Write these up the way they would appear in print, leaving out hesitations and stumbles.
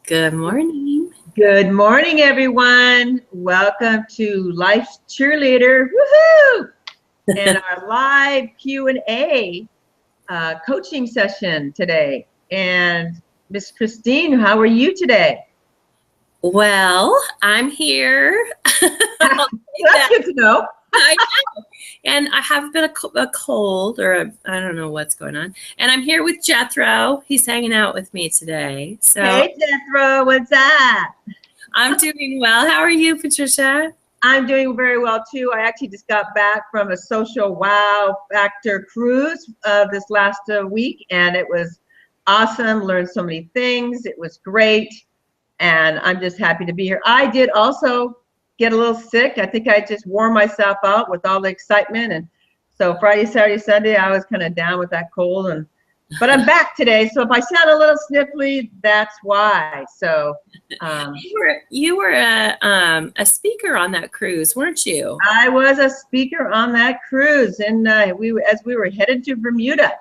Good morning. Good morning, everyone. Welcome to Life's Cheerleader, woohoo! And our live Q&A coaching session today. And Miss Christine, how are you today? Well, I'm here. That's good to know. I know. And I have been a cold, or I don't know what's going on. And I'm here with Jethro. He's hanging out with me today. So Hey, Jethro, what's up? I'm doing well. How are you, Patricia? I'm doing very well, too. I actually just got back from a social wow factor cruise this last week, and it was awesome. Learned so many things. It was great, and I'm just happy to be here. I did also get a little sick. I think I just wore myself out with all the excitement, and so Friday, Saturday, Sunday, I was kind of down with that cold, but I'm back today. So if I sound a little sniffly, that's why. So you were a speaker on that cruise, weren't you? I was a speaker on that cruise, and as we were headed to Bermuda.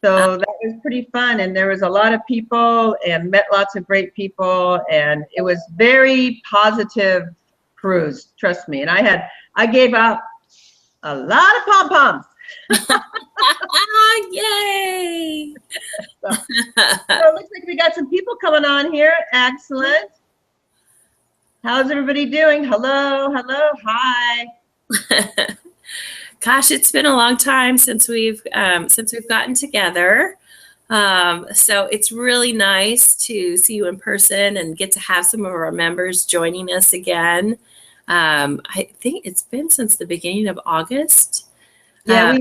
So that was pretty fun, and there was a lot of people, and met lots of great people, and it was very positive cruise. Trust me. And I gave out a lot of pom poms. Yay! So it looks like we got some people coming on here. Excellent. How's everybody doing? Hello, hi. Gosh, it's been a long time since we've gotten together. So it's really nice to see you in person and get to have some of our members joining us again. I think it's been since the beginning of August. Yeah,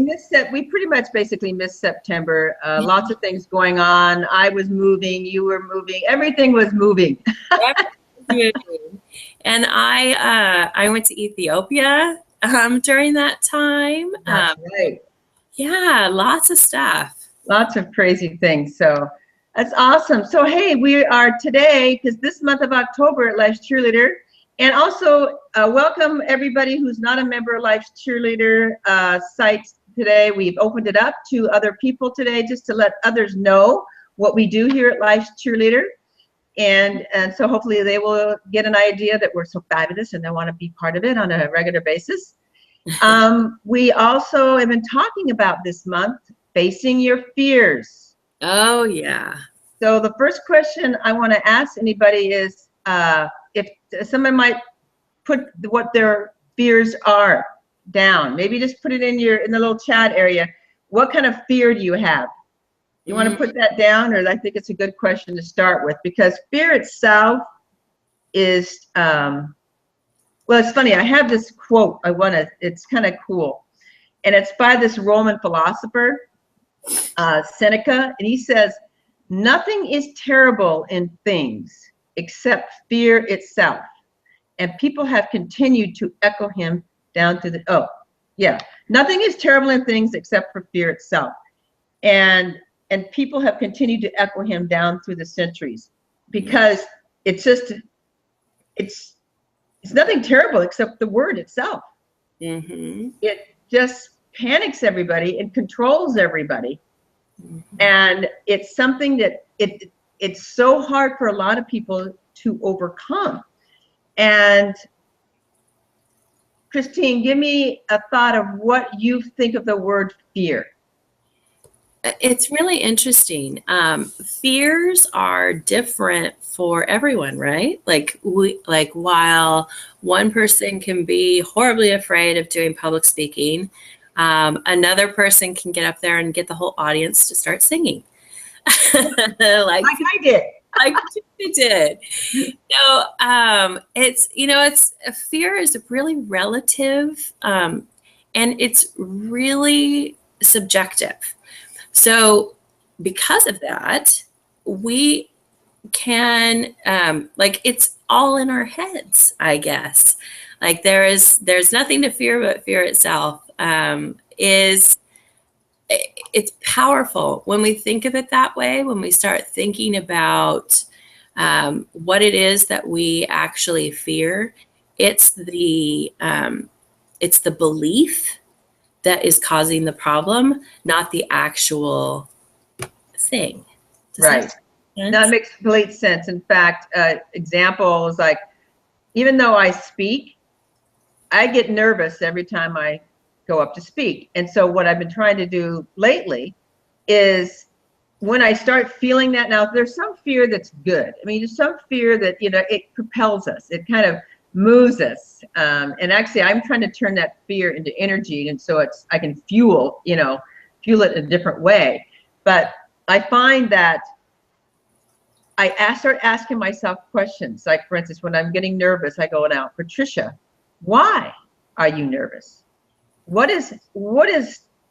we pretty much basically missed September. Lots of things going on. I was moving, you were moving, everything was moving. And I went to Ethiopia during that time. That's right. Yeah, lots of stuff. Lots of crazy things. So that's awesome. So hey, we are today, because this month of October at Life's Cheerleader, and also welcome everybody who's not a member of Life's Cheerleader site today. We've opened it up to other people today just to let others know what we do here at Life's Cheerleader. And so hopefully they will get an idea that we're so fabulous and they want to be part of it on a regular basis. We also have been talking about this month, facing your fears. Oh, yeah. So the first question I want to ask anybody is, if someone might put what their fears are down, maybe just put it in the little chat area. What kind of fear do you have? You want to put that down? Or I think it's a good question to start with, because fear itself is, well, it's funny. I have this quote. It's kind of cool. And it's by this Roman philosopher, Seneca. And he says, nothing is terrible in things except fear itself. And people have continued to echo him down to nothing is terrible in things except for fear itself. And people have continued to echo him down through the centuries, because it's nothing terrible except the word itself. Mm-hmm. It just panics everybody and controls everybody. Mm-hmm. And it's something that it's so hard for a lot of people to overcome. And Christine, give me a thought of what you think of the word fear. It's really interesting. Fears are different for everyone, right? Like while one person can be horribly afraid of doing public speaking, another person can get up there and get the whole audience to start singing. like I did. Like you did. So it's fear is really relative, and it's really subjective. So because of that, we can it's all in our heads, I guess. Like there's nothing to fear but fear itself. It's powerful when we think of it that way, when we start thinking about what it is that we actually fear. It's the belief that is causing the problem, not the actual thing. Right. No, it sense? makes complete sense. In fact, example is like, even though I speak, I get nervous every time I go up to speak. And so what I've been trying to do lately is when I start feeling that, now there's some fear that's good. I mean, there's some fear that, it propels us. It kind of moves us. And actually I'm trying to turn that fear into energy. And so I can fuel it in a different way. But I find that I start asking myself questions. Like, for instance, when I'm getting nervous, I go now, Patricia, why are you nervous? What is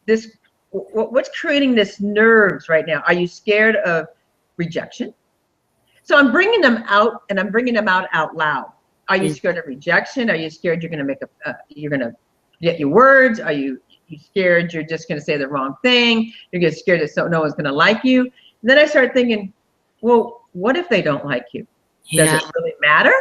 this? What's creating this nerves right now? Are you scared of rejection? So I'm bringing them out, and I'm bringing them out loud. Are you scared of rejection? Are you scared you're going to you're going to get your words? Are you scared you're just going to say the wrong thing? You're scared that no one's going to like you. And then I started thinking, well, what if they don't like you? Does it really matter?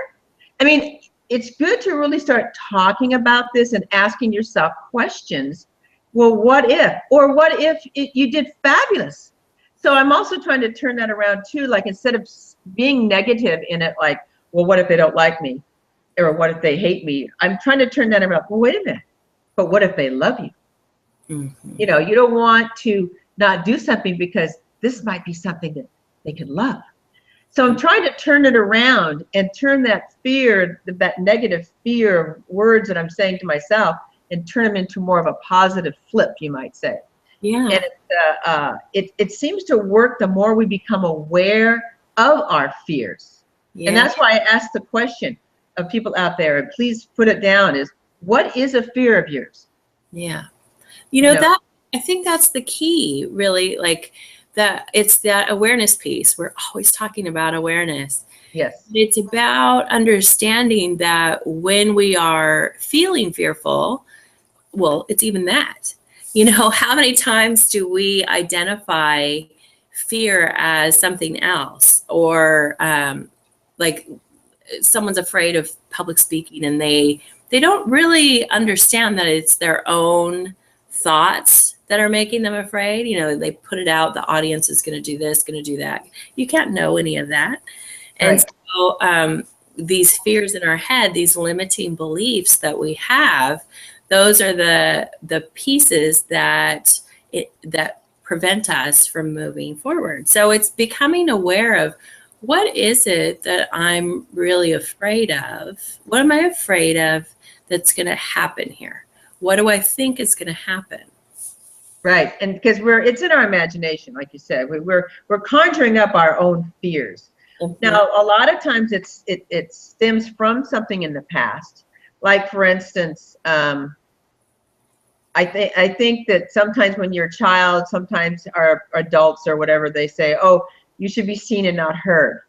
I mean, it's good to really start talking about this and asking yourself questions. Well, what if? Or what if you did fabulous? So I'm also trying to turn that around too. Like, instead of being negative in it, like, well, what if they don't like me? Or what if they hate me? I'm trying to turn that around. Well, wait a minute. But what if they love you? Mm-hmm. You don't want to not do something because this might be something that they could love. So I'm trying to turn it around and turn that fear, that negative fear of words that I'm saying to myself, and turn them into more of a positive flip, you might say. Yeah. And it seems to work the more we become aware of our fears. Yeah. And that's why I asked the question of people out there, and please put it down, is what is a fear of yours? Yeah. That, I think that's the key, really, like that it's that awareness piece. We're always talking about awareness. Yes. It's about understanding that when we are feeling fearful, well, it's even that. How many times do we identify fear as something else? Or like someone's afraid of public speaking, and they don't really understand that it's their own thoughts that are making them afraid. They put it out, the audience is going to do this, going to do that. You can't know any of that. And so these fears in our head, these limiting beliefs that we have, those are the pieces that prevent us from moving forward. So it's becoming aware of, what is it that I'm really afraid of? What am I afraid of that's going to happen here? What do I think is going to happen? Right, and because it's in our imagination, like you said, we're conjuring up our own fears. Mm-hmm. Now, a lot of times it stems from something in the past. Like, for instance, I think that sometimes when you're a child, sometimes our adults or whatever, they say, oh, you should be seen and not heard,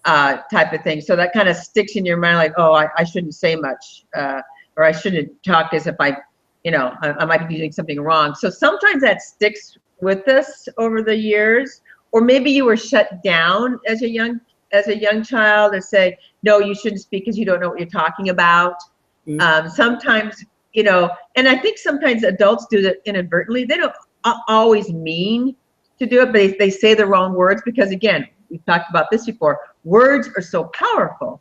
type of thing. So that kind of sticks in your mind, like, oh, I shouldn't say much, or I shouldn't talk as if I might be doing something wrong. So sometimes that sticks with us over the years. Or maybe you were shut down as a young child, and say, no, you shouldn't speak because you don't know what you're talking about. Mm-hmm. Sometimes, and I think sometimes adults do that inadvertently. They don't always mean to do it, but they say the wrong words, because, again, we've talked about this before. Words are so powerful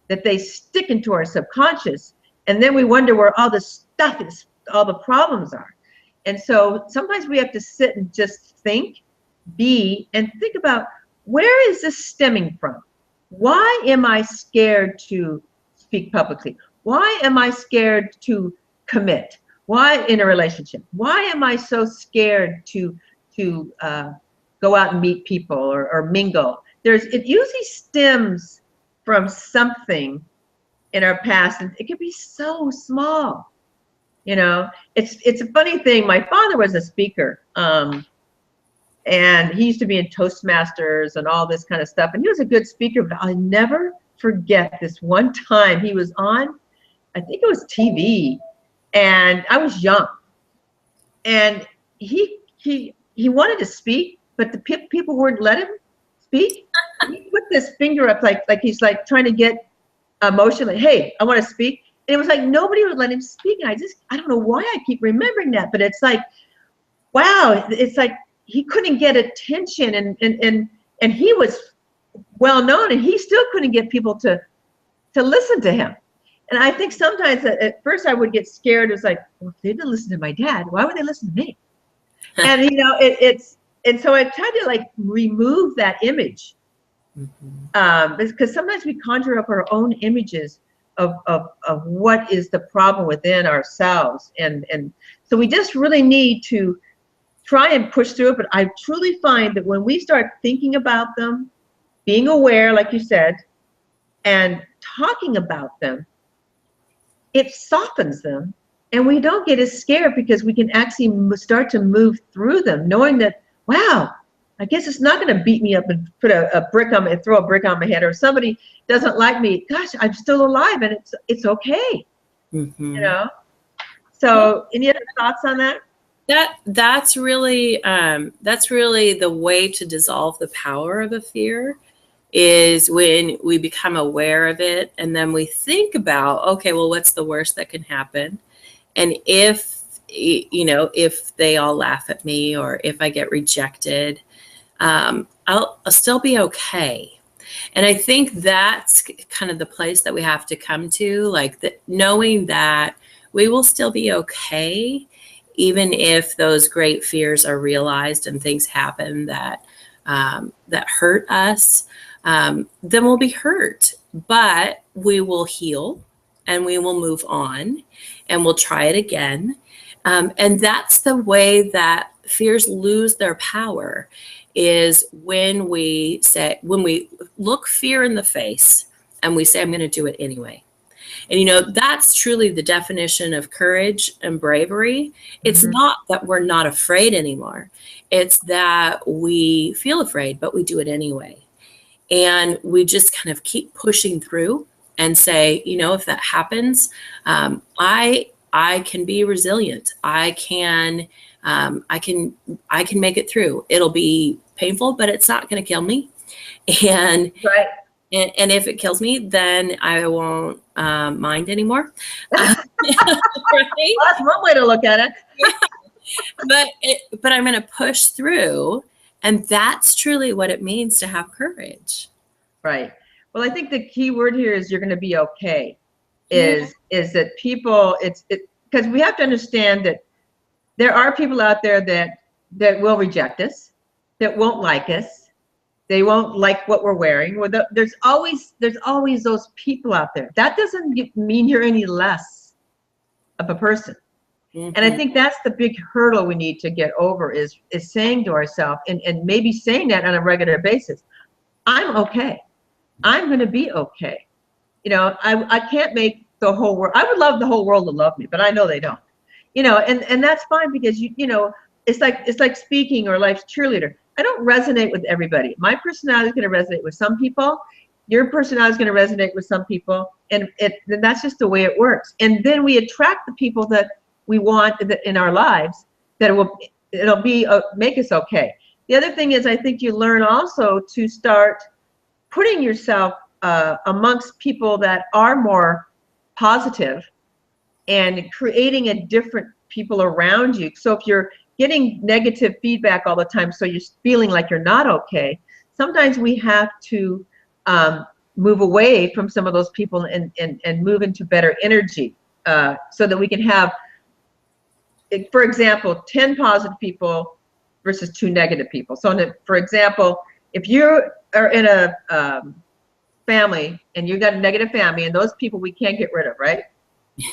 that they stick into our subconscious, and then we wonder where all the stuff is, all the problems are. And so sometimes we have to sit and just think, and think about, where is this stemming from? Why am I scared to speak publicly? Why am I scared to commit? Why in a relationship? Why am I so scared to go out and meet people or mingle? It usually stems from something in our past, and it can be so small. It's a funny thing. My father was a speaker, and he used to be in Toastmasters and all this kind of stuff, and he was a good speaker. But I'll never forget this one time he was on, I think it was TV, and I was young, and he wanted to speak, but the people wouldn't let him speak. He put this finger up, like he's like trying to get emotion, like, hey, I want to speak. And it was like nobody would let him speak. And I don't know why I keep remembering that, but it's like, wow, it's like he couldn't get attention, and and he was well known, and he still couldn't get people to listen to him. And I think sometimes at first I would get scared. It's like, well, if they didn't listen to my dad, why would they listen to me? And and so I tried to like remove that image, because sometimes we conjure up our own images of what is the problem within ourselves, and so we just really need to try and push through it. But I truly find that when we start thinking about them, being aware, like you said, and talking about them, it softens them, and we don't get as scared because we can actually start to move through them, knowing that, wow, I guess it's not going to beat me up and put a brick on me, throw a brick on my head, or if somebody doesn't like me, gosh, I'm still alive, and it's okay, you know. So, any other thoughts on that? That's really the way to dissolve the power of a fear, is when we become aware of it, and then we think about, okay, well, what's the worst that can happen? And if, you know, if they all laugh at me, or if I get rejected, I'll still be okay. And I think that's kind of the place that we have to come to, like knowing that we will still be okay, even if those great fears are realized and things happen that hurt us. Then we'll be hurt, but we will heal, and we will move on, and we'll try it again. And that's the way that fears lose their power, is when we look fear in the face and we say, I'm going to do it anyway. And, you know, that's truly the definition of courage and bravery. It's not that we're not afraid anymore. It's that we feel afraid, but we do it anyway. And we just kind of keep pushing through and say, you know, if that happens, I can be resilient. I can make it through. It'll be painful, but it's not going to kill me. And Right. And if it kills me, then I won't mind anymore. Right? Well, that's one way to look at it. But I'm going to push through, and that's truly what it means to have courage. Right. Well, I think the key word here is you're going to be okay. Is that people? It's because we have to understand that there are people out there that will reject us, that won't like us. They won't like what we're wearing. Well, there's always those people out there. That doesn't mean you're any less of a person. And I think that's the big hurdle we need to get over, is saying to ourselves, and maybe saying that on a regular basis, I'm okay. I'm going to be okay. You know, I can't make the whole world. I would love the whole world to love me, but I know they don't. You know, and that's fine, because you know, it's like speaking or life's cheerleader. I don't resonate with everybody. My personality is going to resonate with some people. Your personality is going to resonate with some people, and that's just the way it works. And then we attract the people that we want in our lives, that it'll be make us okay. The other thing is, I think you learn also to start putting yourself amongst people that are more positive, and creating a different people around you. So if you're getting negative feedback all the time, so you're feeling like you're not okay, sometimes we have to move away from some of those people and move into better energy, so that we can have, for example, 10 positive people versus 2 negative people. So for example, if you are in a family and you got a negative family, and those people we can't get rid of, right?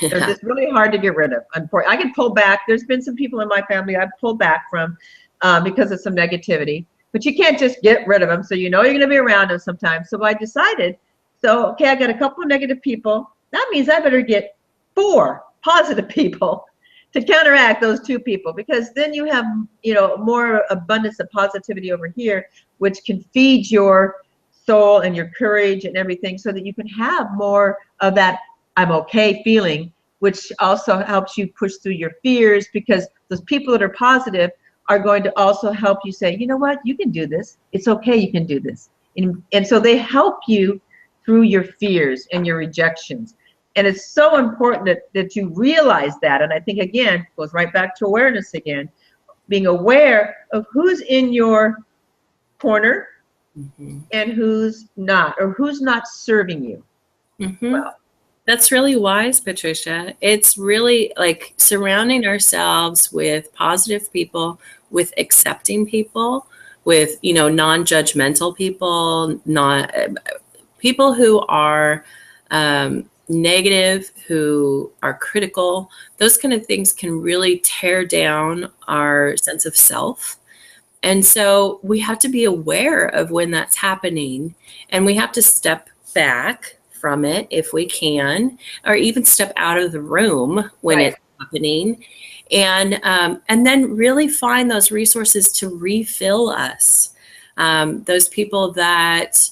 They're just really hard to get rid of. I can pull back. There's been some people in my family I've pulled back from because of some negativity, but you can't just get rid of them. So you know you're going to be around them sometimes. So I decided, okay, I got a couple of negative people. That means I better get 4 positive people to counteract those 2 people, because then you have, you know, more abundance of positivity over here, which can feed your soul and your courage and everything, so that you can have more of that I'm okay feeling, which also helps you push through your fears, because those people that are positive are going to also help you say, you know what, you can do this. It's okay, you can do this. And so they help you through your fears and your rejections. And it's so important that you realize that. And I think, again, goes right back to awareness again, being aware of who's in your corner, Mm-hmm. and who's not, or who's not serving you Mm-hmm. well. That's really wise, Patricia. It's really like surrounding ourselves with positive people, with accepting people, with, you know, non-judgmental people, not people who are negative, who are critical. Those kind of things can really tear down our sense of self. And so we have to be aware of when that's happening, and we have to step back from it if we can, or even step out of the room when Right. it's happening, and then really find those resources to refill us. Those people that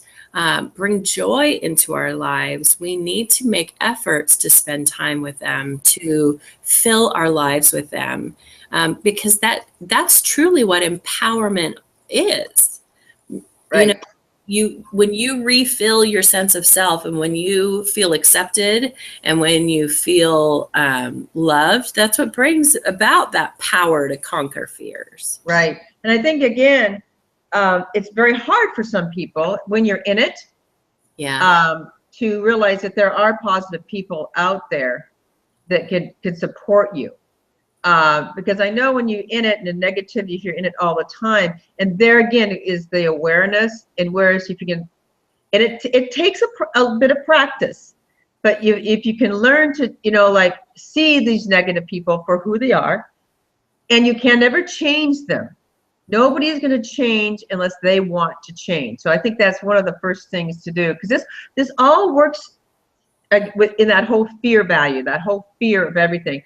bring joy into our lives, we need to make efforts to spend time with them, to fill our lives with them, because that's truly what empowerment is. You know, Right. you when you refill your sense of self, and when you feel accepted, and when you feel loved, that's what brings about that power to conquer fears. Right. And I think, again, it's very hard for some people when you're in it, Yeah. to realize that there are positive people out there that could support you. Because I know when you're in it and the negativity, if you're in it all the time, and there again is the awareness, and whereas if you can, and it takes a bit of practice, but if you can learn to, like, see these negative people for who they are, and you can never change them. Nobody is going to change unless they want to change. So I think that's one of the first things to do, because this all works in that whole fear value, that whole fear of everything.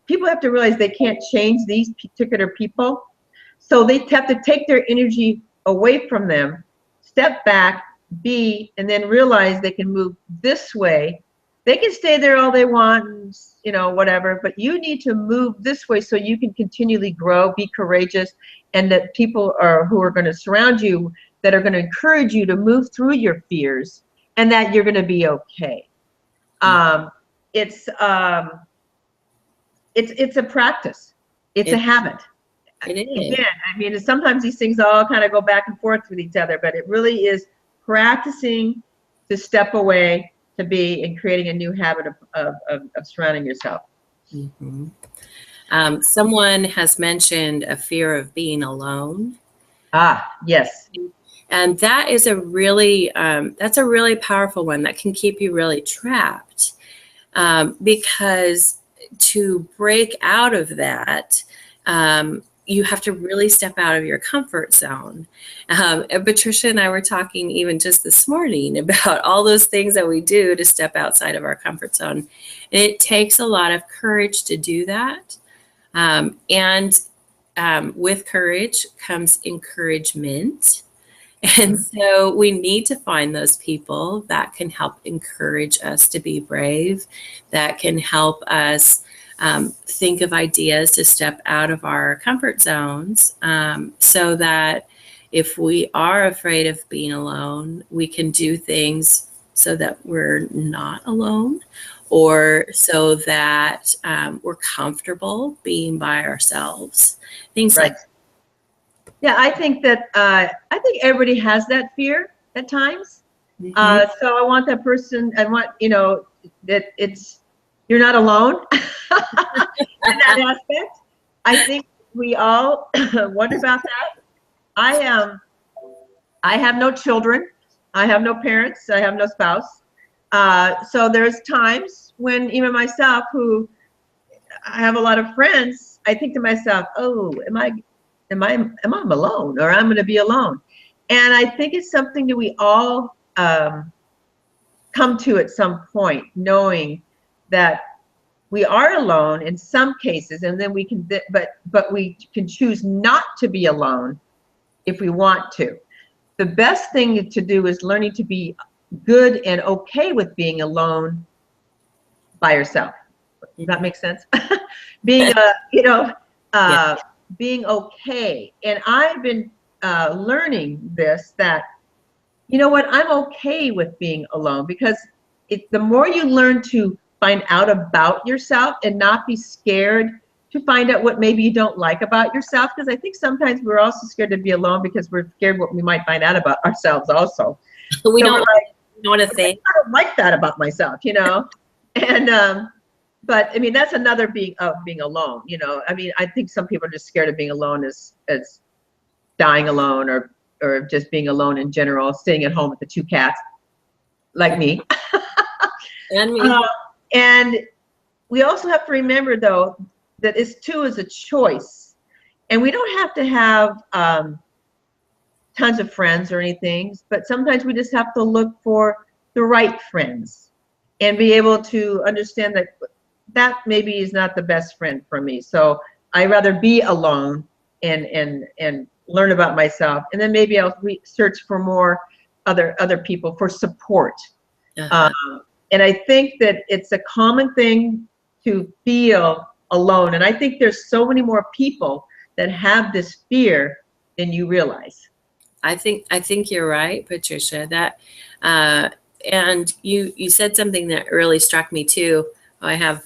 People have to realize they can't change these particular people, so they have to take their energy away from them, step back, and then realize they can move this way. They can stay there all they want, and, whatever, but you need to move this way so you can continually grow, be courageous, and that people who are going to surround you, that are going to encourage you to move through your fears, and that you're going to be okay. Um, it's a practice. It's a it, habit. it is. Again, I mean, sometimes these things all kind of go back and forth with each other, but it really is practicing to step away, to be, and creating a new habit of surrounding yourself. Mm-hmm. Someone has mentioned a fear of being alone. Ah, yes. And that is that's a really powerful one that can keep you really trapped, because to break out of that, you have to really step out of your comfort zone. And Patricia and I were talking even just this morning about all those things that we do to step outside of our comfort zone. And it takes a lot of courage to do that. And with courage comes encouragement. And so we need to find those people that can help encourage us to be brave, that can help us think of ideas to step out of our comfort zones, so that if we are afraid of being alone, we can do things so that we're not alone, or so that we're comfortable being by ourselves. Things Right. like Yeah, I think that everybody has that fear at times. Mhm. So I want that person. I want that you're not alone in that aspect. I think we all wonder about that. I have no children. I have no parents. I have no spouse. So there's times when even myself, who I have a lot of friends, I think to myself, oh, am I alone, or I'm going to be alone? And I think it's something that we all come to at some point, knowing that we are alone in some cases, and then we can, but we can choose not to be alone if we want to. The best thing to do is learning to be good and okay with being alone by yourself. Does that make sense? Being Yeah. being okay. And I've been learning this, that you know what, I'm okay with being alone, because the more you learn to find out about yourself and not be scared to find out what maybe you don't like about yourself. Because I think sometimes we're also scared to be alone because we're scared what we might find out about ourselves also. We So don't, we're like, we don't want to think. I don't like that about myself, you know? And, but I mean, that's another being of being alone, you know? I mean, I think some people are just scared of being alone as dying alone, or just being alone in general, staying at home with the 2 cats, like me. And me. And we also have to remember, though, that too is a choice. And we don't have to have tons of friends or anything, but sometimes we just have to look for the right friends and be able to understand that that maybe is not the best friend for me. So I'd rather be alone and learn about myself, and then maybe I'll search for more other people for support. Uh-huh. And I think that it's a common thing to feel alone, and I think there's so many more people that have this fear than you realize. I think you're right, Patricia. That and you said something that really struck me too. I have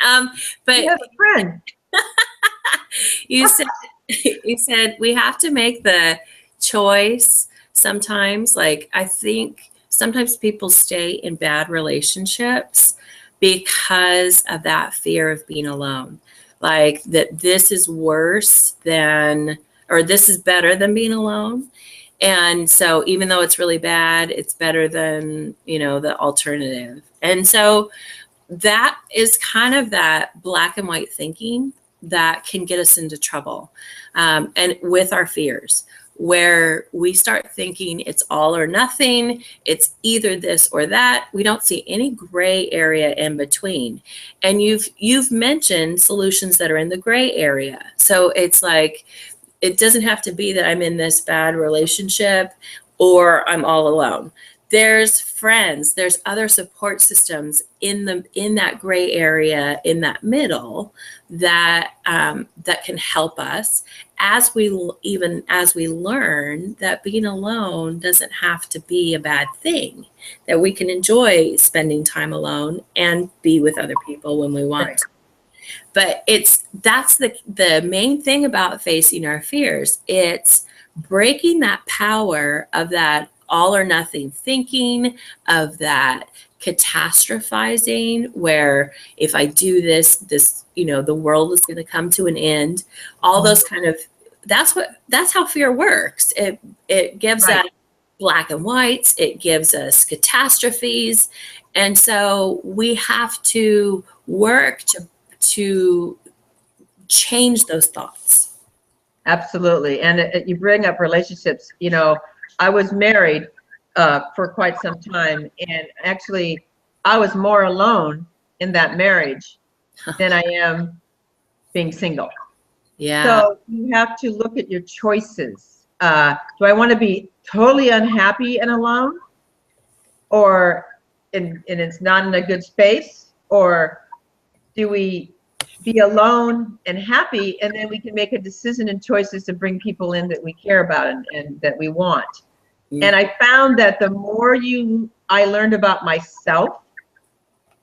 Ah, you but have a friend. you said you said we have to make the choice sometimes. Like, I think sometimes people stay in bad relationships because of that fear of being alone. Like, that this is worse than, or this is better than being alone. And so even though it's really bad, it's better than, the alternative. And so that is kind of that black and white thinking that can get us into trouble, and with our fears, where we start thinking it's all or nothing, it's either this or that. We don't see any gray area in between. And you've mentioned solutions that are in the gray area. So it's like, it doesn't have to be that I'm in this bad relationship or I'm all alone. There's friends, there's other support systems in that gray area, in that middle, that that can help us as we learn that being alone doesn't have to be a bad thing, that we can enjoy spending time alone and be with other people when we want. Right. But that's the main thing about facing our fears. It's breaking that power of that all or nothing thinking, of that catastrophizing, where if I do this, the world is going to come to an end. All those kind of, that's how fear works. It gives Right. us black and whites. It gives us catastrophes. And so we have to work to change those thoughts. Absolutely. And you bring up relationships. You know, I was married for quite some time, and actually, I was more alone in that marriage than I am being single. Yeah. So you have to look at your choices. Do I want to be totally unhappy and alone, or and it's not in a good space, or do we be alone and happy, and then we can make a decision and choices to bring people in that we care about and that we want. And I found that the more I learned about myself,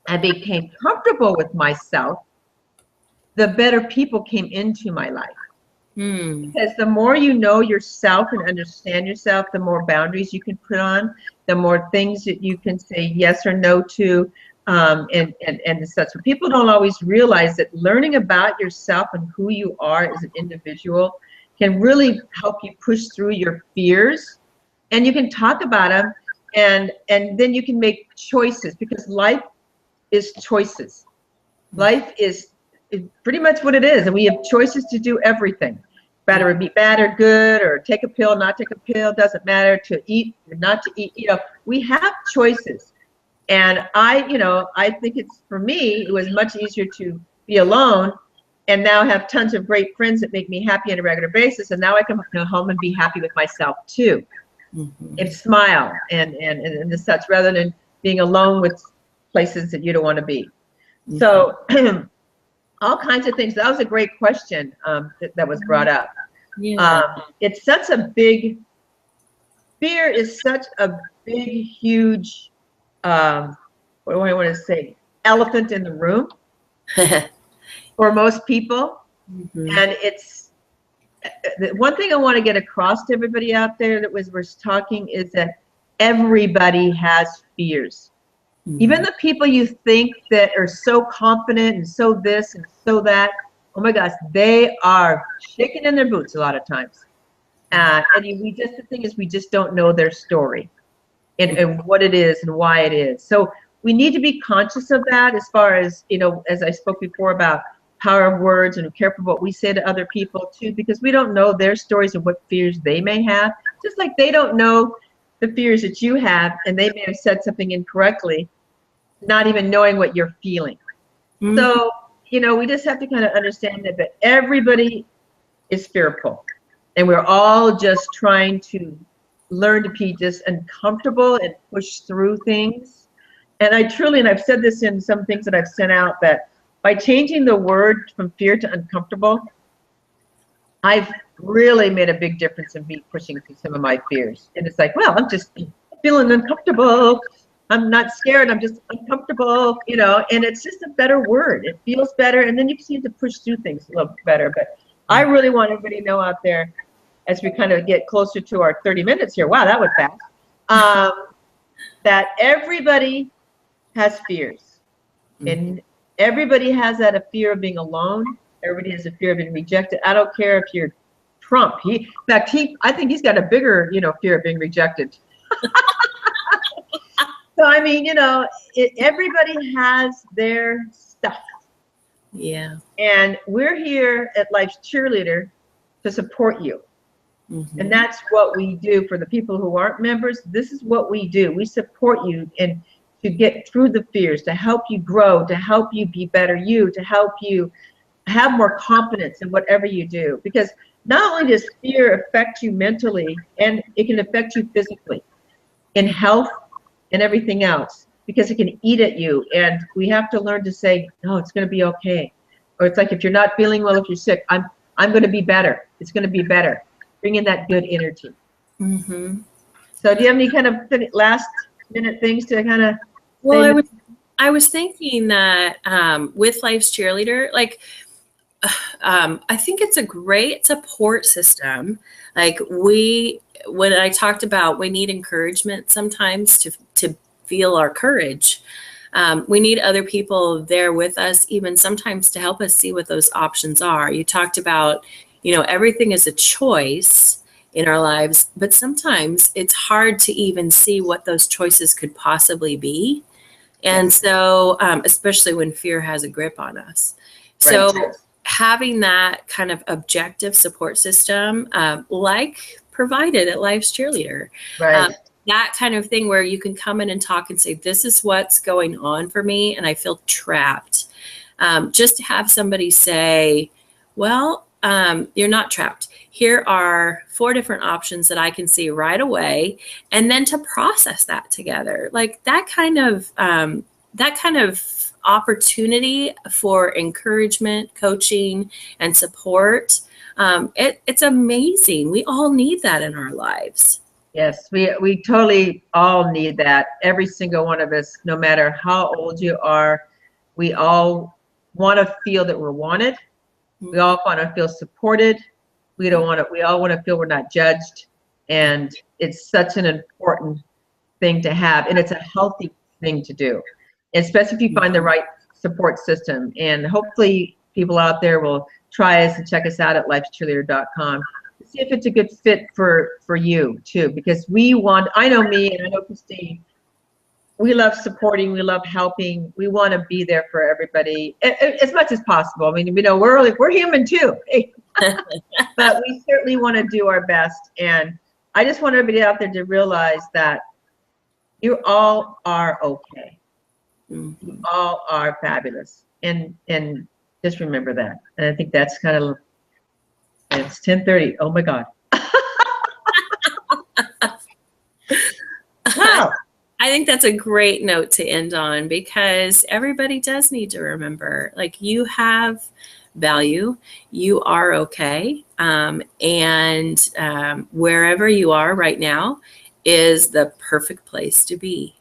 I became comfortable with myself, the better people came into my life. Because the more you know yourself and understand yourself, the more boundaries you can put on, the more things that you can say yes or no to, and such. So people don't always realize that learning about yourself and who you are as an individual can really help you push through your fears, and you can talk about them, and then you can make choices, because life is choices. Life is pretty much what it is, and we have choices to do everything. Whether it be bad or good, or take a pill, not take a pill, doesn't matter, to eat or not to eat. We have choices. And I think for me, it was much easier to be alone and now have tons of great friends that make me happy on a regular basis. And now I can go home and be happy with myself too. And smile and such, rather than being alone with places that you don't want to be. So all kinds of things. That was a great question that was brought up. Yeah. It's such a fear is such a big, huge, what do I want to say, elephant in the room. for most people. Mm-hmm. And it's one thing I want to get across to everybody out there that we're talking is that everybody has fears. Even Mm-hmm. the people you think that are so confident and so this and so that, oh my gosh, they are shaking in their boots a lot of times. We just, the thing is, we just don't know their story and what it is and why it is. So we need to be conscious of that as far as, as I spoke before about power of words and careful what we say to other people too, because we don't know their stories and what fears they may have, just like they don't know the fears that you have, and they may have said something incorrectly, not even knowing what you're feeling. Mm-hmm. So, we just have to kind of understand that everybody is fearful, and we're all just trying to learn to be just uncomfortable and push through things. And I've said this in some things that I've sent out, that by changing the word from fear to uncomfortable, I've really made a big difference in me pushing through some of my fears. And it's like, well, I'm just feeling uncomfortable. I'm not scared. I'm just uncomfortable, and it's just a better word. It feels better. And then you seem to push through things a little better. But I really want everybody to know out there, as we kind of get closer to our 30 minutes here. Wow, that went fast. That everybody has fears. And everybody has a fear of being alone. Everybody has a fear of being rejected. I don't care if you're Trump. I think he's got a bigger, fear of being rejected. So, I mean, everybody has their stuff. Yeah. And we're here at Life's Cheerleader to support you. Mm-hmm. And that's what we do for the people who aren't members. This is what we do. We support you and to get through the fears, to help you grow, to help you be better you, to help you have more confidence in whatever you do. Because not only does fear affect you mentally, and it can affect you physically, in health and everything else, because it can eat at you. And we have to learn to say, no, it's going to be okay. Or it's like, if you're not feeling well, if you're sick, I'm going to be better. It's going to be better. Bring in that good energy. Mm-hmm. So do you have any kind of last minute things to kind of Well, I was thinking that with Life's Cheerleader, like I think it's a great support system. Like when I talked about, we need encouragement sometimes to feel our courage. We need other people there with us, even sometimes to help us see what those options are. You talked about, everything is a choice in our lives, but sometimes it's hard to even see what those choices could possibly be. And so, especially when fear has a grip on us. So having that kind of objective support system, like provided at Life's Cheerleader, that kind of thing where you can come in and talk and say, this is what's going on for me, and I feel trapped. Just to have somebody say, well, you're not trapped. Here are 4 different options that I can see right away, and then to process that together, like that kind of opportunity for encouragement, coaching, and support. It's amazing. We all need that in our lives. Yes, we totally all need that. Every single one of us, no matter how old you are, we all want to feel that we're wanted. We all want to feel supported. We all want to feel we're not judged. And it's such an important thing to have. And it's a healthy thing to do, especially if you find the right support system. And hopefully people out there will try us and check us out at lifescheerleader.com. See if it's a good fit for you too, because I know me and I know Christine, we love supporting, we love helping, we want to be there for everybody as much as possible. I mean, we're human too, but we certainly want to do our best. And I just want everybody out there to realize that you all are okay. You all are fabulous, and just remember that. And I think that's kind of. It's 10:30. Oh my God. Wow. I think that's a great note to end on, because everybody does need to remember, like, you have value, you are okay. And wherever you are right now is the perfect place to be.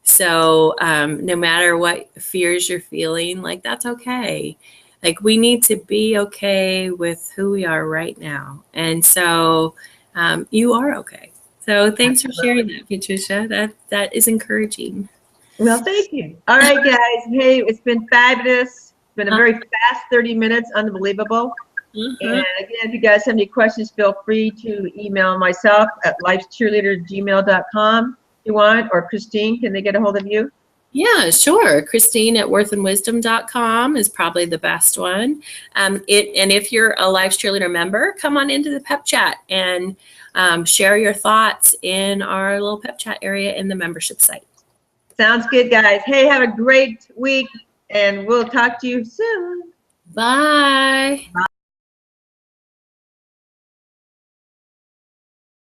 So no matter what fears you're feeling, like, that's okay. Like we need to be okay with who we are right now. And so you are okay. So thanks for sharing that, Patricia. That is encouraging. Well, thank you. All right, guys. Hey, it's been fabulous. It's been a very fast 30 minutes, unbelievable. And again, if you guys have any questions, feel free to email myself at lifescheerleader@gmail.com if you want, or Christine, can they get a hold of you? Yeah, sure. Christine at worthandwisdom.com is probably the best one. And if you're a Life Cheerleader member, come on into the pep chat and share your thoughts in our little pep chat area in the membership site. Sounds good, guys. Hey, have a great week, and we'll talk to you soon. Bye.